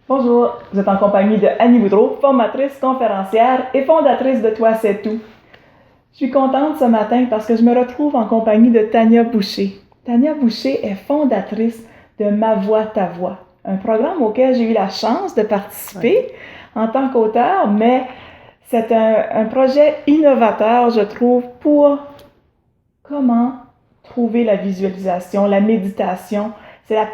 Bonjour, vous êtes en compagnie de Annie Boudreau, formatrice, conférencière et fondatrice de Toi c'est tout. Je suis contente ce matin parce que je me retrouve en compagnie de Tania Boucher. Tania Boucher est fondatrice de Ma Voix, ta voix, un programme auquel j'ai eu la chance de participer en tant qu'auteur, mais c'est un projet innovateur, je trouve, pour comment trouver la visualisation, la méditation. C'est la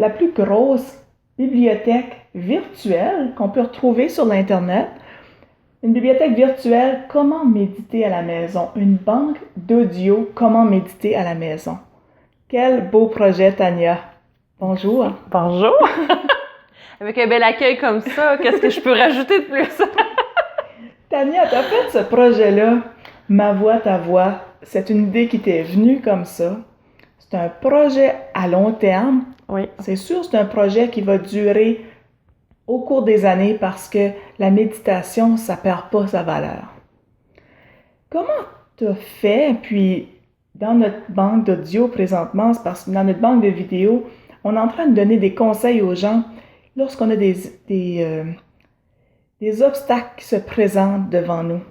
plus grosse bibliothèque virtuelle qu'on peut retrouver sur l'Internet. Une bibliothèque virtuelle, comment méditer à la maison. Une banque d'audio, comment méditer à la maison. Quel beau projet, Tania. Bonjour. Bonjour. Avec un bel accueil comme ça, qu'est-ce que je peux rajouter de plus? Tania, tu as fait ce projet-là, Ma Voix, ta voix. C'est une idée qui t'est venue comme ça. C'est un projet à long terme. Oui. C'est sûr, c'est un projet qui va durer au cours des années parce que la méditation, ça perd pas sa valeur. Comment tu as fait? Puis, dans notre banque d'audio présentement, c'est parce que dans notre banque de vidéos, on est en train de donner des conseils aux gens lorsqu'on a des obstacles qui se présentent devant nous.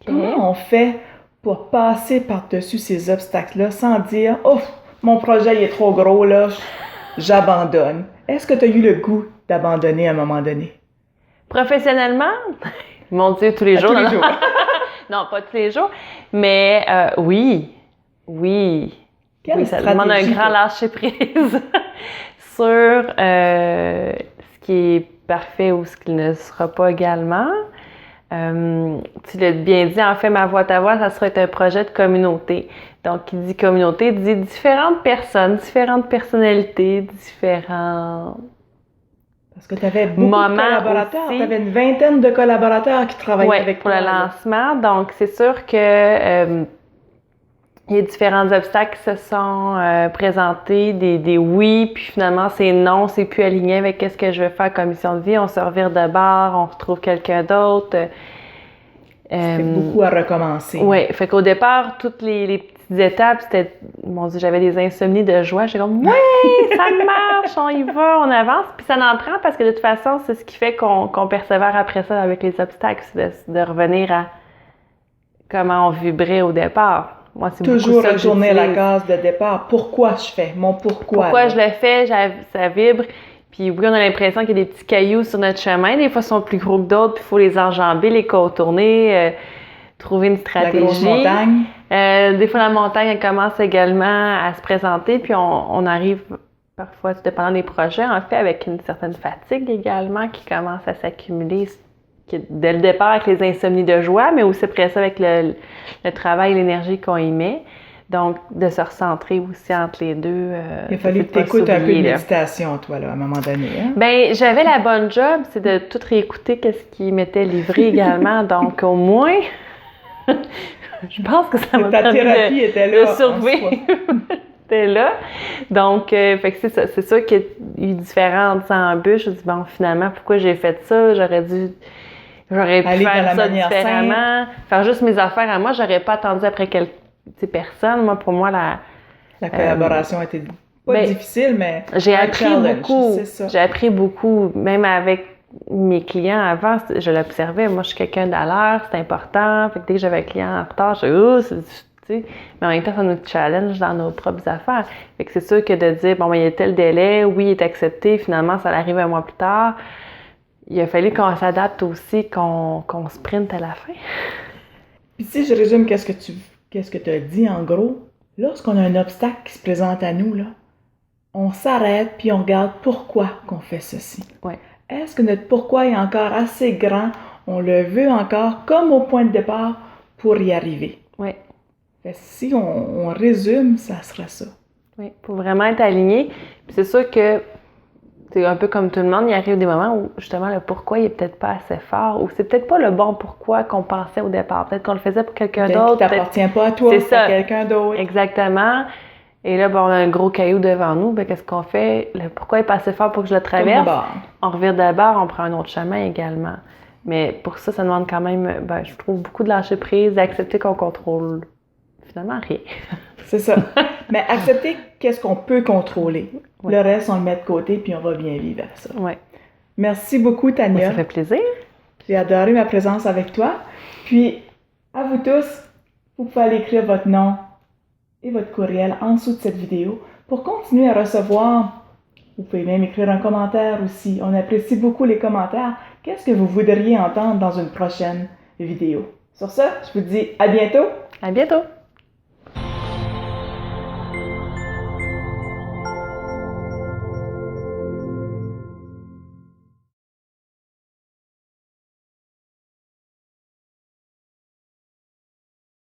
Okay. Comment on fait pour passer par-dessus ces obstacles-là sans dire « Oh, mon projet il est trop gros, là, j'abandonne ». Est-ce que tu as eu le goût d'abandonner à un moment donné? Professionnellement? Mon Dieu, tous les jours. Tous les jours. Non, pas tous les jours, mais oui. Quelle ça demande un grand lâcher-prise sur ce qui est parfait ou ce qui ne sera pas également. Tu l'as bien dit, en fait, Ma Voix, ta voix, ça sera un projet de communauté. Donc, qui dit communauté, dit différentes personnes, différentes personnalités, différents... Parce que tu avais beaucoup de collaborateurs, tu avais une vingtaine de collaborateurs qui travaillaient avec toi. Pour le lancement. Donc, c'est sûr que il y a différents obstacles qui se sont présentés, des oui, puis finalement, c'est non, c'est plus aligné avec ce que je veux faire comme mission de vie. On se revire de bord, on retrouve quelqu'un d'autre. C'était beaucoup à recommencer. Oui, fait qu'au départ, toutes les petites étapes, c'était, mon Dieu, j'avais des insomnies de joie. J'étais comme, oui, ça marche, on y va, on avance. Puis ça n'en prend parce que de toute façon, c'est ce qui fait qu'on persévère après ça avec les obstacles, c'est de revenir à comment on vibrait au départ. Moi, c'est toujours retourner à la case de départ. Pourquoi je fais? Mon pourquoi. Pourquoi je le fais? Ça vibre. Puis oui, on a l'impression qu'il y a des petits cailloux sur notre chemin. Des fois, ils sont plus gros que d'autres, puis il faut les enjamber, les contourner, trouver une stratégie. La grosse montagne. Des fois, la montagne, elle commence également à se présenter, puis on arrive parfois, tout dépendant des projets, en fait, avec une certaine fatigue également qui commence à s'accumuler dès le départ avec les insomnies de joie, mais aussi après ça avec le travail et l'énergie qu'on y met. Donc, de se recentrer aussi entre les deux. Il a fallu que tu écoutes un peu de méditation, toi, là, à un moment donné. Hein? Bien, j'avais la bonne job, c'est de tout réécouter qu'est-ce qui m'était livré également. Donc, au moins, je pense que ça m'a permis thérapie était là, de survivre. C'était là. Donc, fait que c'est sûr qu'il y a eu différentes embûches. Je me dis, bon, finalement, pourquoi j'ai fait ça? J'aurais pu faire ça différemment. Faire juste mes affaires à moi. J'aurais pas attendu après personne. Moi, pour moi, la collaboration était pas difficile, mais j'ai appris beaucoup. J'ai appris beaucoup, même avec mes clients avant, je l'observais. Moi, je suis quelqu'un d'à l'heure, c'est important. Fait que dès que j'avais un client en retard, je mais en même temps, ça nous challenge dans nos propres affaires. Fait que c'est sûr que de dire, bon, il y a tel délai, oui, il est accepté, finalement, ça arrive un mois plus tard. Il a fallu qu'on s'adapte aussi, qu'on sprinte à la fin. Puis si je résume qu'est-ce que tu as dit en gros, lorsqu'on a un obstacle qui se présente à nous, là, on s'arrête puis on regarde pourquoi qu'on fait ceci. Ouais. Est-ce que notre pourquoi est encore assez grand, on le veut encore comme au point de départ pour y arriver? Oui. Si on résume, ça sera ça. Oui, pour vraiment être aligné. Puis c'est sûr que c'est un peu comme tout le monde, il arrive des moments où justement le pourquoi il est peut-être pas assez fort ou c'est peut-être pas le bon pourquoi qu'on pensait au départ. Peut-être qu'on le faisait pour quelqu'un d'autre. Peut-être qu'il t'appartient pas à toi, c'est à quelqu'un d'autre. Exactement. Et là, bon, on a un gros caillou devant nous. Ben, qu'est-ce qu'on fait? Le pourquoi est pas assez fort pour que je le traverse? On revire d'abord, on prend un autre chemin également. Mais pour ça, ça demande quand même, je trouve, beaucoup de lâcher prise, d'accepter qu'on contrôle finalement rien. C'est ça. Mais accepter qu'est-ce qu'on peut contrôler. Ouais. Le reste, on le met de côté puis on va bien vivre avec ça. Oui. Merci beaucoup, Tania. Ça fait plaisir. J'ai adoré ma présence avec toi. Puis, à vous tous, vous pouvez aller écrire votre nom et votre courriel en dessous de cette vidéo pour continuer à recevoir. Vous pouvez même écrire un commentaire aussi. On apprécie beaucoup les commentaires. Qu'est-ce que vous voudriez entendre dans une prochaine vidéo? Sur ce, je vous dis à bientôt. À bientôt.